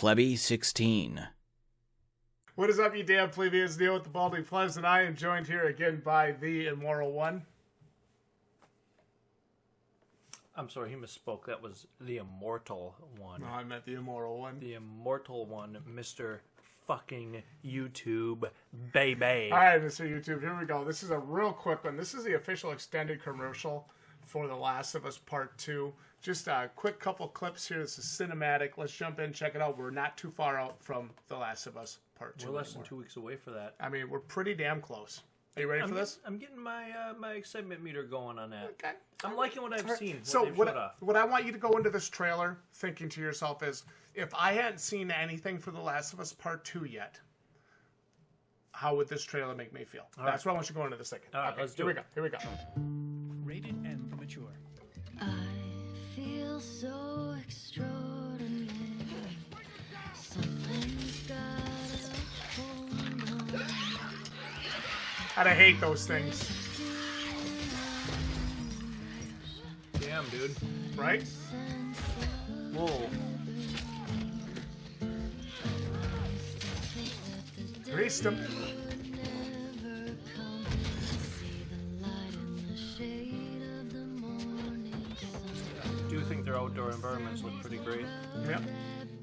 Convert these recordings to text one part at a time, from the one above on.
Plebby16. What is up, you damn plebeians? Neil with the Balding Plebs, and I am joined here again by the Immoral One. I'm sorry, he misspoke. That was the Immortal One. No, I meant the Immoral One. The Immortal One, Mr. fucking YouTube, baby. All right, Mr. YouTube, here we go. This is a real quick one. This is the official extended commercial for The Last of Us Part 2. Just a quick couple clips here. This is cinematic. Let's jump in, check it out. We're not too far out from The Last of Us Part 2 We're less than 2 weeks away for that. I mean, we're pretty damn close. Are you ready for this? I'm getting my my excitement meter going on that. Okay. I'm liking what I've seen. So what I want you to go into this trailer thinking to yourself is, if I hadn't seen anything for The Last of Us Part 2 yet, how would this trailer make me feel? That's what I want you to go into the second. All right, let's do it. Here we go. Rated M for mature. I feel so extraordinary. Something's got a hold on. And I hate those things. Damn, dude. Right? Whoa. Greased them. I do think their outdoor environments look pretty great. Yep.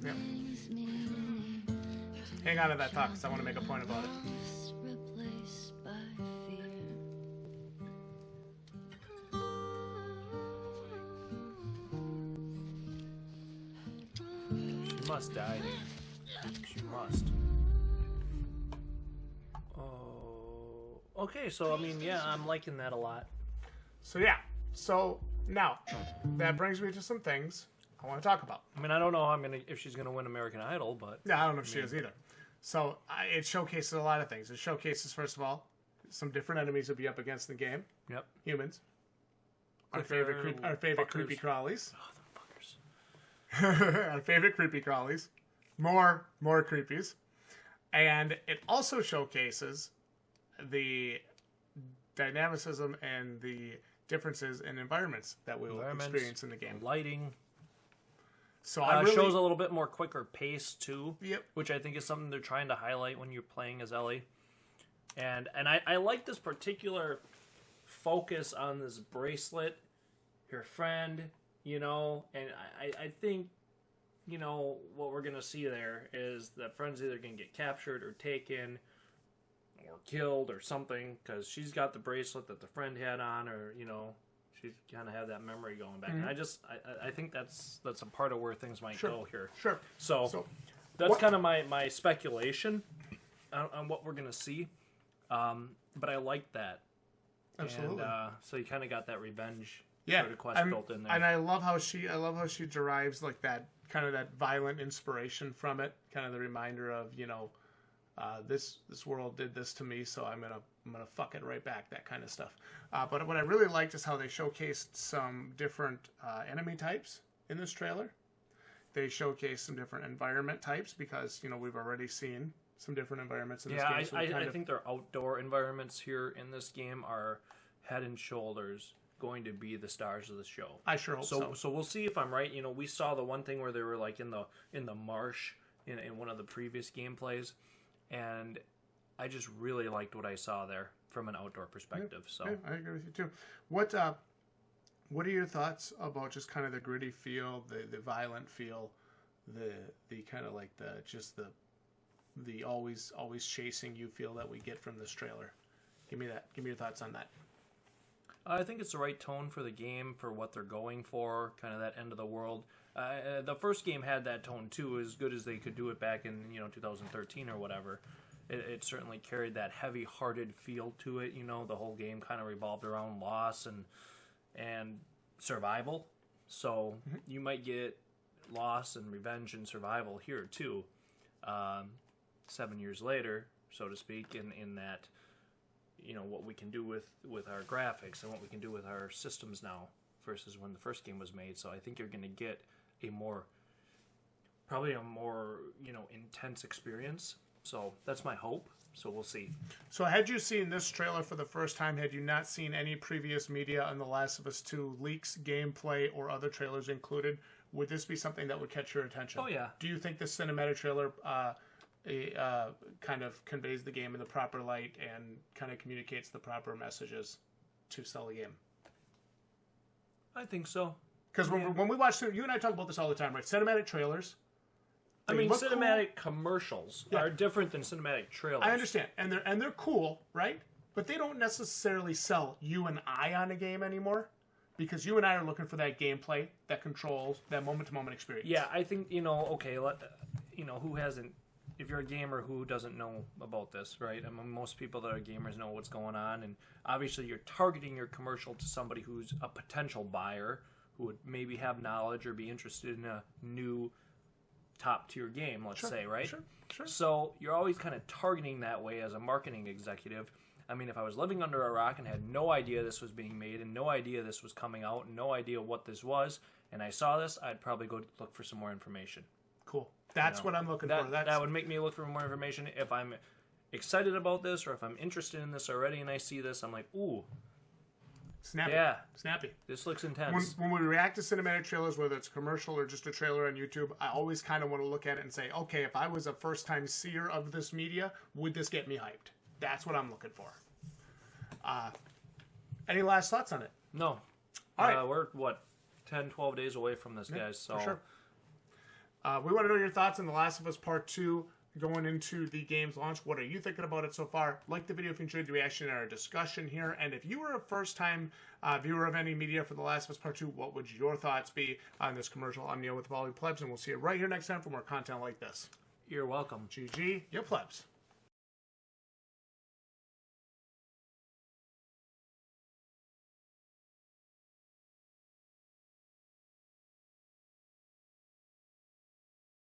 Yep. Hang on to that talk, because I want to make a point about it. She must die, dude. She must. Oh. Okay, so, I mean, yeah, I'm liking that a lot. So, yeah. So, now, that brings me to some things I want to talk about. I mean, I don't know if she's gonna win American Idol, but Yeah, I don't know if she is either. So, it showcases a lot of things. It showcases, first of all, some different enemies to be up against in the game. yep. Humans. Our favorite creepy crawlies. Oh, the fuckers. Our favorite creepy crawlies. More creepies. And it also showcases the dynamicism and the differences in environments that we will experience in the game. Lighting. So It shows a little bit more quicker pace too. Yep. Which I think is something they're trying to highlight when you're playing as Ellie. And I like this particular focus on this bracelet, her friend, you know, and I think, you know, what we're gonna see there is that friend's either gonna get captured or taken or killed or something, because she's got the bracelet that the friend had on, or, you know, she's kind of had that memory going back. Mm-hmm. And I think that's a part of where things might go here. Sure. So that's kind of my speculation on what we're gonna see. But I like that. Absolutely. And, so you kind of got that revenge Yeah, quest built in there. and I love how she derives like that kind of that violent inspiration from it, kind of the reminder of, you know, this world did this to me, so I'm gonna fuck it right back, that kind of stuff. But what I really liked is how they showcased some different enemy types in this trailer. They showcased some different environment types because, you know, we've already seen some different environments in this game. So I think their outdoor environments here in this game are head and shoulders going to be the stars of the show. I sure hope so. So we'll see if I'm right. You know, we saw the one thing where they were like in the marsh in one of the previous gameplays, and I just really liked what I saw there from an outdoor perspective. Yeah, so yeah, I agree with you too. What are your thoughts about just kind of the gritty feel, the violent feel, the kind of like the always chasing you feel that we get from this trailer? Give me your thoughts on that. I think it's the right tone for the game, for what they're going for, kind of that end of the world. The first game had that tone too, as good as they could do it back in 2013 or whatever. It certainly carried that heavy-hearted feel to it. You know, the whole game kind of revolved around loss and survival. So you might get loss and revenge and survival here too. 7 years later, so to speak, in that, you know, what we can do with our graphics and what we can do with our systems now versus when the first game was made. So I think you're going to get probably a more, you know, intense experience. So that's my hope. So we'll see. So had you seen this trailer for the first time, had you not seen any previous media on The Last of Us 2 leaks, gameplay, or other trailers included, would this be something that would catch your attention? Oh, yeah. Do you think this cinematic trailer kind of conveys the game in the proper light and kind of communicates the proper messages to sell the game? I think so. Because when we watch, you and I talk about this all the time, right? Cinematic trailers. I mean, look cinematic commercials are different than cinematic trailers. I understand, and they're cool, right? But they don't necessarily sell you and I on a game anymore, because you and I are looking for that gameplay, that controls, that moment-to-moment experience. Yeah, I think who hasn't? If you're a gamer who doesn't know about this, right? I mean, most people that are gamers know what's going on, and obviously you're targeting your commercial to somebody who's a potential buyer who would maybe have knowledge or be interested in a new top-tier game, let's say, right? Sure. So you're always kind of targeting that way as a marketing executive. I mean, if I was living under a rock and had no idea this was being made and no idea this was coming out and no idea what this was, and I saw this, I'd probably go look for some more information. Cool. That's what I'm looking for. That would make me look for more information. If I'm excited about this or if I'm interested in this already and I see this, I'm like, ooh. Snappy. Yeah. Snappy. This looks intense. When we react to cinematic trailers, whether it's commercial or just a trailer on YouTube, I always kind of want to look at it and say, okay, if I was a first-time seer of this media, would this get me hyped? That's what I'm looking for. Any last thoughts on it? No. All right. We're, 10, 12 days away from this, guys. So. For sure. We want to know your thoughts on The Last of Us Part 2 going into the game's launch. What are you thinking about it so far? Like the video if you enjoyed the reaction and our discussion here. And if you were a first-time viewer of any media for The Last of Us Part 2, what would your thoughts be on this commercial? I'm Neil with the Volley Plebs, and we'll see you right here next time for more content like this. You're welcome. GG, yo plebs.